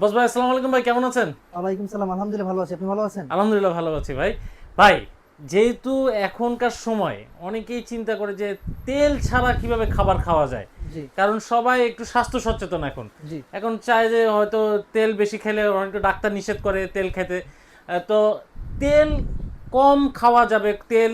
বস ভাই, আসসালামু আলাইকুম ভাই, কেমন আছেন? ওয়ালাইকুম সালাম, আলহামদুলিল্লাহ ভালো আছি। আপনি ভালো আছেন? আলহামদুলিল্লাহ ভালো আছি ভাই। ভাই, যেহেতু এখনকার সময় অনেকেই চিন্তা করে যে তেল ছাড়া কিভাবে খাবার খাওয়া যায়, জি কারণ সবাই একটু স্বাস্থ্য সচেতন এখন। জি এখন চায় যে হয়তো তেল বেশি খেলে অনেক ডাক্তার নিষেধ করে তেল খেতে। তো তেল কম খাওয়া যাবে, তেল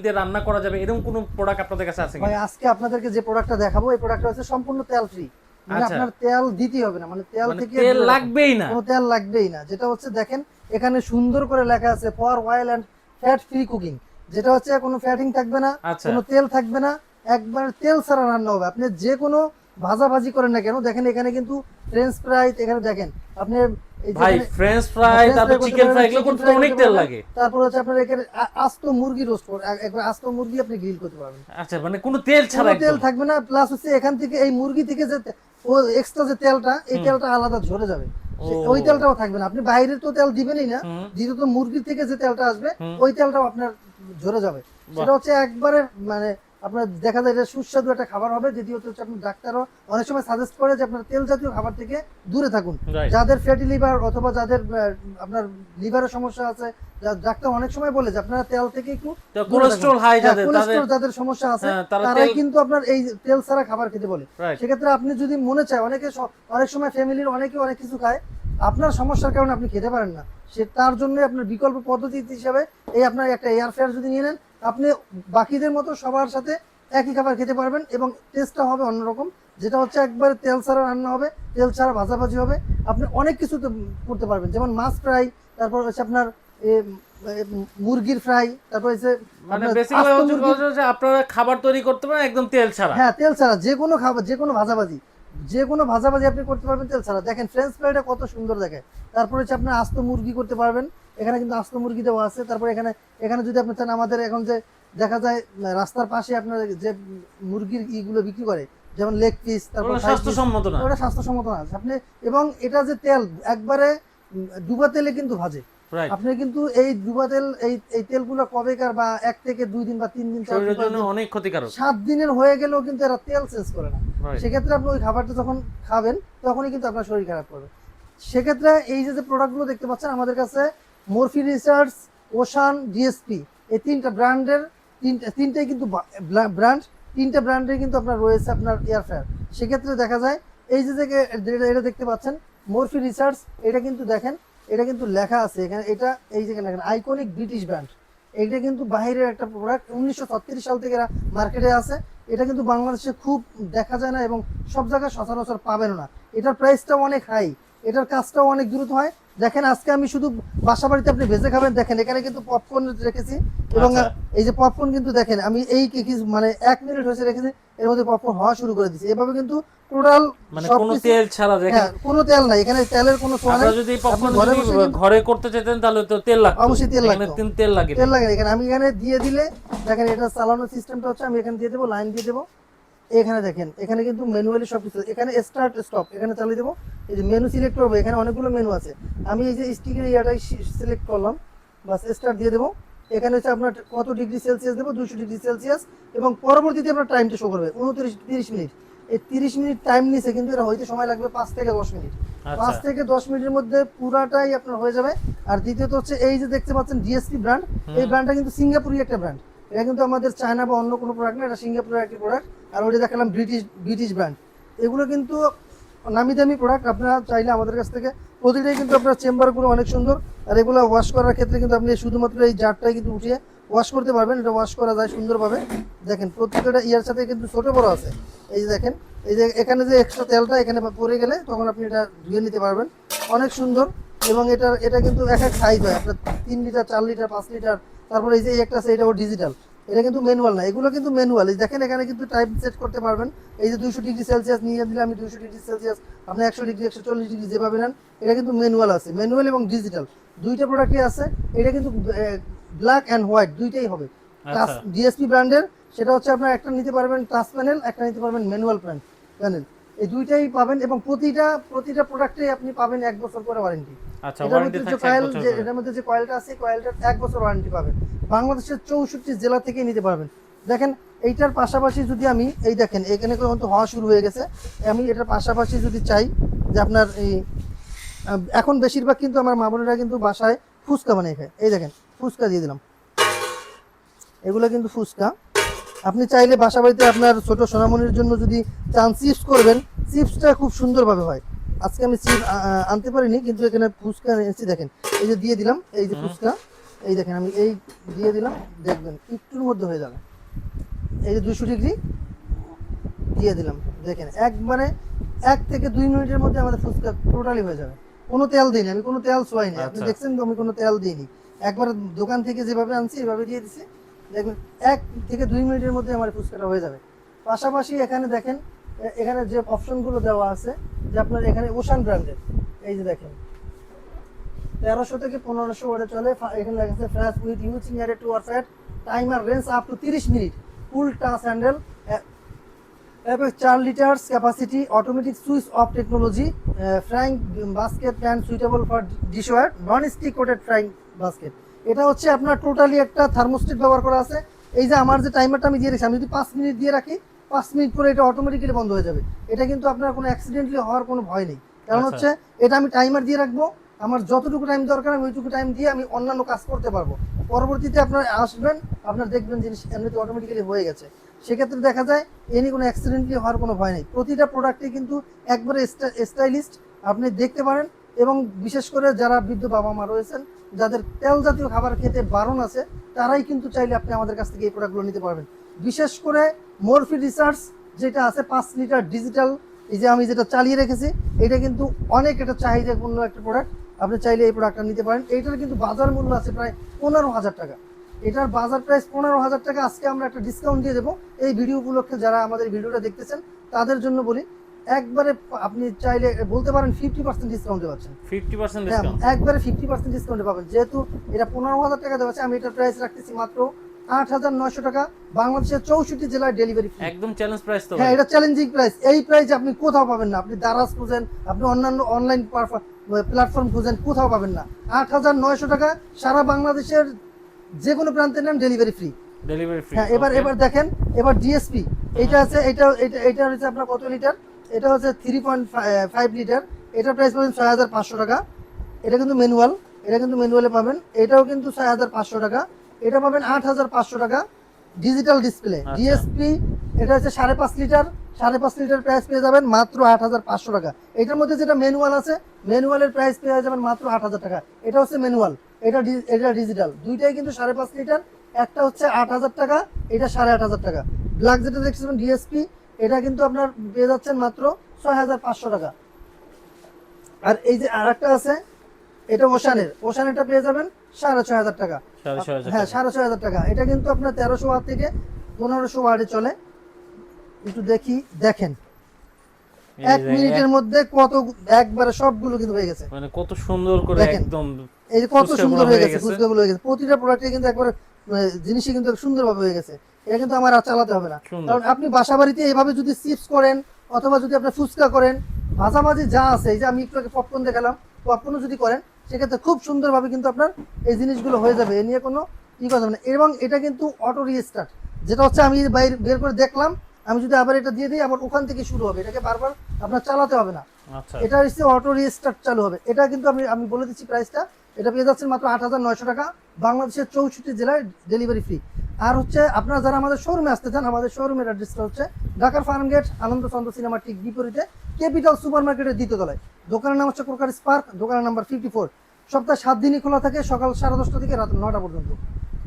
দিয়ে রান্না করা যাবে, এরকম কোনো প্রোডাক্ট আপনাদের কাছে আছে ভাই, কিনা? আজকে আপনাদেরকে যে প্রোডাক্টটা দেখাবো এই প্রোডাক্টটা হচ্ছে সম্পূর্ণ তেল ফ্রি। মানে আচ্ছা, আপনার তেল দিতেই হবে না, মানে তেল মানে থেকে তেল দূরে রাখুন। লাগবেই না। কোনো তেল লাগবেই না। যেটা হচ্ছে দেখেন এখানে সুন্দর করে লেখা আছে for oil and fat free cooking. যেটা হচ্ছে কোনো ফ্যাটিং থাকবে না, আচ্ছা কোনো তেল থাকবে না, একবার তেল ছাড়া রান্না হবে। আপনি যে কোনো ভাজি করেন না কেন, দেখেন এখানে কিন্তু ফ্রেঞ্চ ফ্রাই, এখানে দেখেন আপনি এই ভাই, যেখানে ফ্রেঞ্চ ফ্রাই ফ্রেঞ্চ তারপর ফ্রাই করতে চিকেন পারবেন, ফ্রাই এগুলো চিকেন করতে তো ফ্রাই অনেক করতে তেল পারবেন। লাগে। তারপর হচ্ছে আপনার এখানে আস্ত মুরগি রোস্ট করে, একবার আস্ত মুরগি আপনি গ্রিল করতে পারবেন। আচ্ছা, মানে কোনো তেল ছাড়া কোনো তেল একদম। থাকবে না, প্লাস হচ্ছে এখান থেকে এই মুরগি থেকে যে ও এক্সট্রা যে তেলটা, এই হুম। তেলটা আলাদা ঝরে যাবে। ওই ও। তেলটাও থাকবে না। আপনি বাইরের তো তেল দিবেনই না, হুম। দ্বিতীয়ত মুরগির থেকে যে তেলটা আসবে হুম। ওই তেলটাও আপনার ঝরে যাবে। বাহ। সেটা হচ্ছে একবারে মানে আপনার দেখা যায় এটা সুস্বাদু একটা খাবার হবে। দ্বিতীয়ত হচ্ছে আপনার ডাক্তারও অনেক সময় সাজেস্ট করে যে আপনার তেল জাতীয় খাবার থেকে দূরে থাকুন। রাইট। যাদের ফ্যাটি লিভার অথবা যাদের আপনার লিভারের সমস্যা আছে, ডাক্তার অনেক সময় বলে যে আপনারা তেল থেকে একটু তো দূরে থাকুন। কোলেস্ট্রল হাই হ্যাঁ, যাদের, তাদের। কোলেস্ট্রল যাদের সমস্যা আছে হ্যাঁ, তারা তারাই তেল। কিন্তু আপনার এই তেল ছাড়া খাবার খেতে বলে। রাইট। সেক্ষেত্রে আপনি যদি মনে চায়, অনেক সময় ফ্যামিলির অনেকে অনেক কিছু খায়, আপনার সমস্যার কারণে আপনি খেতে পারেন না, সে তার জন্য আপনার বিকল্প পদ্ধতি হিসাবে এই আপনার একটা এয়ার ফ্রায়ার যদি নিয়ে নেন, আপনি বাকিদের মতো সবার সাথে একই খাবার খেতে পারবেন এবং টেস্টটা হবে অন্যরকম। যেটা হচ্ছে একবারে তেল ছাড়া রান্না হবে, তেল ছাড়া ভাজাভাজি হবে। আপনি অনেক কিছু করতে পারবেন, যেমন মাছ ফ্রাই, তারপর হচ্ছে আপনার এ, এ, মুরগির ফ্রাই, তারপর হচ্ছে মানে আপনার বেসিক্যালি আস্ত হচ্ছে মুরগির। কথা যে আপনারা খাবার তৈরি করতে পারেন একদম তেল ছাড়া। হ্যাঁ, তেল ছাড়া যে কোনো খাবার, যে কোনো ভাজাভাজি, যে কোনো ভাজাভাজি আপনি করতে পারবেন তেল ছাড়া। দেখেন ফ্রেঞ্চ ফ্রাইটা কত সুন্দর দেখে। তারপরে হচ্ছে আপনার আস্ত মুরগি করতে পারবেন, এখানে কিন্তু আস্ত মুরগি দেওয়া আছে। তারপরে এখানে এখানে যদি আপনি চান, আমাদের এখন যে দেখা যায় রাস্তার পাশে আপনার যে মুরগির ইগুলো বিক্রি করে, যেমন লেগ পিস, তারপর ওগুলো থাই পিস, স্বাস্থ্যসম্মত না। ওটা স্বাস্থ্যসম্মত না আপনি। এবং এটা যে তেল একবারে ডুবা তেলে কিন্তু ভাজে। রাইট। আপনি কিন্তু এই ডুবা তেল, এই তেলগুলো কবেকার বা 1 থেকে 2 দিন বা 3 দিন 4 দিন শরীরের 5 জন্য দিন অনেক ক্ষতিকারক। 7 দিনের হয়ে গেলেও কিন্তু এরা তেল চেঞ্জ করে না। রাইট। সেক্ষেত্রে আপনি ওই খাবারটা যখন খাবেন তখনই কিন্তু আপনার শরীর খারাপ করবে। সেক্ষেত্রে এই যে প্রোডাক্টগুলো দেখতে পাচ্ছেন আমাদের কাছে, মরফি রিসার্চ, ওশান, ডিএসপি, এই তিনটা ব্র্যান্ডের, তিনটাই কিন্তু ব্র্যান্ড, তিনটা ব্র্যান্ডের কিন্তু আপনার রয়েছে আপনার এয়ার ফ্রায়ার। সেক্ষেত্রে দেখা যায় এই এটা দেখতে পাচ্ছেন মরফি রিসার্চ, এটা কিন্তু দেখেন, এটা কিন্তু লেখা আছে এখানে, এটা এই যে লেখা আইকনিক ব্রিটিশ ব্র্যান্ড। এটা কিন্তু বাইরের একটা প্রোডাক্ট, 1936 সাল থেকে এরা মার্কেটে আছে। এটা কিন্তু বাংলাদেশে খুব দেখা যায় না এবং সব জায়গায় সচরাচর পাবেন না। এটার প্রাইসটাও অনেক হাই, এটার কাজটাও অনেক দ্রুত হয়। দেখেন আজকে আমি শুধু বাসা বাড়িতে আপনি ভেজে খাবেন, দেখেন এখানে কিন্তু পপকর্ন রেখেছি এবং আচ্ছা। এই যে পপকর্ন কিন্তু দেখেন আমি এই মানে 1 মিনিট হয়েছে রেখেছি, এর মধ্যে পপকর্ন হওয়া শুরু করে দিচ্ছি। এভাবে কিন্তু টোটাল মানে কোনো সবকিছু। তেল ছাড়া দেখেন। হ্যাঁ, কোনো তেল নাই এখানে, তেলের কোনো ছোঁয়া নাই। আপনারা যদি আপনি পপকর্ন ঘরে যদি বসে কিন্তু ঘরে করতে চাইতেন তাহলে তো তেল লাগতো। অবশ্যই তেল এখানে লাগতো, তেল লাগে তেল না। লাগে না। এখানে আমি এখানে দিয়ে দিলে দেখেন এটা চালানোর সিস্টেমটা হচ্ছে, আমি এখানে দিয়ে দেবো, লাইন দিয়ে দেবো। এখানে দেখেন এখানে কিন্তু ম্যানুয়ালি সবকিছু, এখানে স্টার্ট স্টপ এখানে চালিয়ে দেবো। এই যে মেনু সিলেক্ট করবো, এখানে অনেকগুলো মেনু আছে, আমি এই যে স্টিকের ইয়াটাই সিলেক্ট করলাম, বাস স্টার্ট দিয়ে দেবো। এখানে হচ্ছে আপনার কত ডিগ্রি সেলসিয়াস দেবো, 200 ডিগ্রি সেলসিয়াস। এবং পরবর্তীতে আপনার টাইমটা শো করবে 30 মিনিট। এই 30 মিনিট টাইম নিছে, কিন্তু এটা হইতে সময় লাগবে 5 থেকে 10 মিনিট। আচ্ছা। 5 থেকে 10 মিনিটের মধ্যে পুরাটাই আপনার হয়ে যাবে। আর দ্বিতীয়ত হচ্ছে এই যে দেখতে পাচ্ছেন ডিএসপি ব্র্যান্ড, এই ব্র্যান্ডটা কিন্তু সিঙ্গাপুরি একটা ব্র্যান্ড। এটা কিন্তু আমাদের চায়না বা অন্য কোনো প্রোডাক্ট না, এটা সিঙ্গাপুরের একটি প্রোডাক্ট। আর ওইটা দেখালাম ব্রিটিশ ব্র্যান্ড। এগুলো কিন্তু নামি দামি প্রোডাক্ট, আপনারা চাইলে আমাদের কাছ থেকে প্রতিটাই কিন্তু আপনার চেম্বারগুলো অনেক সুন্দর। আর এগুলো ওয়াশ করার ক্ষেত্রে কিন্তু আপনি শুধুমাত্র এই জারটাই কিন্তু উঠিয়ে ওয়াশ করতে পারবেন, এটা ওয়াশ করা যায় সুন্দরভাবে। দেখেন প্রত্যেকটা ইয়ার সাথে কিন্তু ছোট বড় আছে। এই যে দেখেন, এই যে এখানে যে এক্সট্রা তেলটা এখানে পড়ে গেলে তখন আপনি এটা ধুয়ে নিতে পারবেন, অনেক সুন্দর। এবং এটা কিন্তু এক এক সাইজ হয় আপনার, 3 লিটার, 4 লিটার, 5 লিটার। তারপরে এই যে একটা আছে, এটা ডিজিটাল, এটা কিন্তু ম্যানুয়াল না, এগুলো কিন্তু ম্যানুয়াল। এই দেখেন এখানে কিন্তু টাইম সেট করতে পারবেন। এই যে 200 ডিগ্রি সেলসিয়াস নিয়ে দিলে আমি 200 ডিগ্রি সেলসিয়াস, আপনি 100 ডিগ্রি, 140 ডিগ্রি যেভাবে নেন, এটা কিন্তু ম্যানুয়াল আছে, ম্যানুয়াল এবং ডিজিটাল দুইটা প্রোডাক্টই আছে। এটা কিন্তু ব্ল্যাক অ্যান্ড হোয়াইট দুইটাই হবে। আচ্ছা। ডিএসপি ব্র্যান্ডের, সেটা হচ্ছে আপনার একটা নিতে পারবেন টাচ প্যানেল, একটা নিতে পারবেন ম্যানুয়াল প্যানেল। এই দুইটাই পাবেন এবং প্রতিটা প্রোডাক্টে আপনি পাবেন 1 বছর করে ওয়ারেন্টি। আচ্ছা, এটার ওয়ারেন্টি মধ্যে যে থাকছে এক কয়েল, বছর যে করে। এটার মধ্যে যে কয়েলটা আছে, কয়েলটার 1 বছর ওয়ারেন্টি পাবেন। বাংলাদেশের 64 জেলা থেকে নিতে পারবেন। দেখেন এইটার পাশাপাশি যদি আমি এই দেখেন এখানে কিন্তু হওয়া শুরু হয়ে গেছে, আমি এটার পাশাপাশি যদি চাই যে আপনার এই এখন বেশিরভাগ কিন্তু আমার মা বোনেরা কিন্তু বাসায় ফুচকা বানিয়ে খায়। এই দেখেন ফুচকা দিয়ে দিলাম, এগুলো কিন্তু ফুচকা। আপনি চাইলে বাসা বাড়িতে আপনার ছোট সোনামণির জন্য যদি চান চিপস করবেন, চিপসটা খুব সুন্দরভাবে হয়। আজকে আমি চিপস আনতে পারিনি, কিন্তু এখানে ফুচকা এনেছি। দেখেন এই যে দিয়ে দিলাম, এই যে ফুচকা, এই দেখেন আমি এই দিয়ে দিলাম, দেখবেন একটুর মধ্যে হয়ে যাবে। এই যে 200 ডিগ্রি দিয়ে দিলাম, দেখেন একবারে 1 থেকে 2 মিনিটের মধ্যে আমাদের ফুচকা টোটালি হয়ে যাবে। কোনো তেল দিইনি আমি, কোনো তেল ছোঁয়াইনি। আপনি আচ্ছা। দেখছেন তো আমি কোনো তেল দিইনি, একবার দোকান থেকে যেভাবে আনছি এভাবে দিয়ে দিছি। দেখবেন 1 থেকে 2 মিনিটের মধ্যে আমার ফুচকাটা হয়ে যাবে। পাশাপাশি এখানে দেখেন এখানে যে অপশনগুলো দেওয়া আছে, যে আপনার এখানে ওশান ব্র্যান্ডের, এই যে দেখেন 1300 থেকে 1500 ওয়াটে চলে। এখানে লেখা আছে ফ্রেশ উইথ ইউজিং এর টু আর fat timer range up to 30 minute, full touch handle, 4 litres capacity, automatic switch off technology, frying basket pan suitable for dishware, non stick coated frying basket. এটা হচ্ছে আপনার টোটালি একটা থার্মোস্টেট ব্যবহার করা আছে। এই যে আমার যে টাইমারটা আমি দিয়ে রেখেছি, আমি যদি 5 মিনিট দিয়ে রাখি, 5 মিনিট পরে এটা অটোমেটিক্যালি বন্ধ হয়ে যাবে। এটা কিন্তু আপনার কোনো অ্যাক্সিডেন্টলি হওয়ার কোনো ভয় নেই, কারণ আচ্ছা। হচ্ছে এটা আমি টাইমার দিয়ে রাখবো, আমার যতটুকু টাইম দরকার আমি ওইটুকু টাইম দিয়ে আমি অন্যান্য কাজ করতে পারবো। পরবর্তীতে আপনার আসবেন, আপনার দেখবেন জিনিস এমনিতে অটোমেটিক্যালি হয়ে গেছে। সেক্ষেত্রে দেখা যায় এনি কোনো অ্যাক্সিডেন্টলি হওয়ার কোনো ভয় নেই। প্রতিটা প্রোডাক্টে কিন্তু একবারে স্টাইলিস্ট, আপনি দেখতে পারেন। এবং বিশেষ করে যারা বৃদ্ধ বাবা মা রয়েছেন, যাদের তেল জাতীয় খাবার খেতে বারণ আছে, তারাই কিন্তু চাইলে আপনি আমাদের কাছ থেকে এই প্রোডাক্টগুলো নিতে পারবেন। বিশেষ করে মরফি রিসার্চ যেটা আছে 5 লিটার ডিজিটাল, এই যে আমি যেটা চালিয়ে রেখেছি, এটা কিন্তু অনেক একটা চাহিদাপূর্ণ একটা প্রোডাক্ট। আপনি চাইলে এই প্রোডাক্টটা নিতে পারেন। এইটার কিন্তু বাজার মূল্য আছে প্রায় 15,000 টাকা। এটার বাজার প্রাইস 15,000 টাকা। আজকে আমরা একটা ডিসকাউন্ট দিয়ে দেবো এই ভিডিও উপলক্ষে। যারা আমাদের ভিডিওটা দেখতেছেন তাদের জন্য বলি, একবারে আপনি চাইলে বলতে পারেন 50% ডিসকাউন্টে পাচ্ছেন। 50% হ্যাঁ, ডিসকাউন্ট। একবারে 50% ডিসকাউন্টে পাবেন। যেহেতু এটা 15,000 টাকা দেওয়া আছে, আমি এটার প্রাইস রাখতেছি মাত্র 8,900 টাকা। বাংলাদেশের 64 জেলায় ডেলিভারি ফ্রি। একদম চ্যালেঞ্জ প্রাইস তো হ্যাঁ, ভাই। এটা চ্যালেঞ্জিং প্রাইস। এই প্রাইস আপনি কোথাও পাবেন না। আপনি দারাজ খুঁজেন, আপনি অন্যান্য অনলাইন প্ল্যাটফর্ম খুঁজেন, কোথাও পাবেন না। 8,900 টাকা, সারা বাংলাদেশের যে কোনো প্রান্তে নেন ডেলিভারি ফ্রি। Delivery free. হ্যাঁ, এবার দেখেন, এবার ডিএসপি এটা আছে, এটা হচ্ছে আপনার কত লিটার, এটা হচ্ছে 3.5 লিটার। এটার প্রাইস পাবেন 6,500 টাকা। এটা কিন্তু ম্যানুয়াল, এটা কিন্তু ম্যানুয়ালে পাবেন। এটাও কিন্তু 6,500 টাকা। এটা পাবেন 8,500 টাকা ডিজিটাল ডিসপ্লে। আচ্ছা। ডিএসপি এটা হচ্ছে 5.5 লিটার, 5.5 লিটার প্রাইস পেয়ে যাবেন মাত্র 8,500 টাকা। এটার মধ্যে যেটা ম্যানুয়াল আছে, ম্যানুয়ালের প্রাইস পেয়ে যাবেন মাত্র 8,000 টাকা। এটা হচ্ছে ম্যানুয়াল, এটা ডিজিটাল। দুইটাই কিন্তু 5.5 লিটার। একটা হচ্ছে 8,000 টাকা, এটা 8,500 টাকা। ব্ল্যাক যেটা দেখছেন ডিএসপি, এটা কিন্তু আপনার পেয়ে যাচ্ছেন মাত্র 6,500 টাকা। আর এই যে আরেকটা আছে, এটা ওশানেরটা পেয়ে যাবেন 6,500 টাকা। 6,500 হ্যাঁ, টাকা। 6,500 টাকা। এটা কিন্তু আপনার 1300 ওয়াট থেকে 1500 ওয়াটে চলে। একটু দেখেন এই 1 যে মিনিটের মধ্যে কত, একবারে সবগুলো কিন্তু হয়ে গেছে। মানে কত সুন্দর করে দেখেন, একদম এই যে কত ফুচকাগুলো সুন্দর হয়ে হয়ে গেছে, গেছে। ফুচকাগুলো হয়ে গেছে। প্রতিটা প্রোডাক্টে কিন্তু একবার জিনিসই কিন্তু সুন্দরভাবে হয়ে গেছে। এটা কিন্তু আমার আর চালাতে হবে না। সুন্দর। কারণ আপনি বাসা বাড়িতে এইভাবে যদি চিপস করেন, অথবা যদি আপনি ফুচকা করেন, ভাজাভাজি যা আছে, এই যে আমি একটু আগে পপকর্ন দেখালাম, পপকর্নও যদি করেন, সেক্ষেত্রে খুব সুন্দরভাবে কিন্তু আপনার এই জিনিসগুলো হয়ে যাবে। এ নিয়ে কোনো কথা হবে না। এবং এটা কিন্তু অটো রিস্টার্ট, যেটা হচ্ছে আমি বাইরে বের করে দেখলাম, আমি যদি আবার এটা দিয়ে দিই, আবার ওখান থেকে শুরু হবে। এটাকে বারবার আপনার চালাতে হবে না। আচ্ছা। এটা হচ্ছে অটো রিস্টার্ট চালু হবে। এটা কিন্তু আমি বলে দিচ্ছি প্রাইসটা। এটা পেয়ে যাচ্ছেন মাত্র 8,900 টাকা। বাংলাদেশের 64 জেলায় ডেলিভারি ফ্রি। আর হচ্ছে আপনারা যারা আমাদের শোরুমে আসতে চান, আমাদের শোরুমের অ্যাড্রেসটা হচ্ছে ঢাকার ফার্ম গেট, আনন্দ চন্দ্র সিনেমার ঠিক বিপরীতে, ক্যাপিটাল সুপার মার্কেটের দ্বিতীয় তলায়। দোকানের নাম হচ্ছে ক্রোকার স্পার্ক, দোকানের নাম্বার 54। সপ্তাহে 7 দিনই খোলা থাকে, সকাল 10:30 থেকে রাত 9টা পর্যন্ত।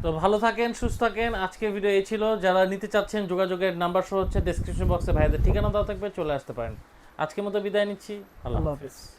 তো ভালো থাকেন, সুস্থ থাকেন। আজকের ভিডিও এই ছিল। যারা নিতে চাচ্ছেন, যোগাযোগের নাম্বার শো হচ্ছে ডেসক্রিপশন বক্সে, ভাইদের ঠিকানা দেওয়া থাকবে, চলে আসতে পারেন। আজকের মতো বিদায় নিচ্ছি। আল্লাহ আল্লাহ হাফেজ। হাফেজ।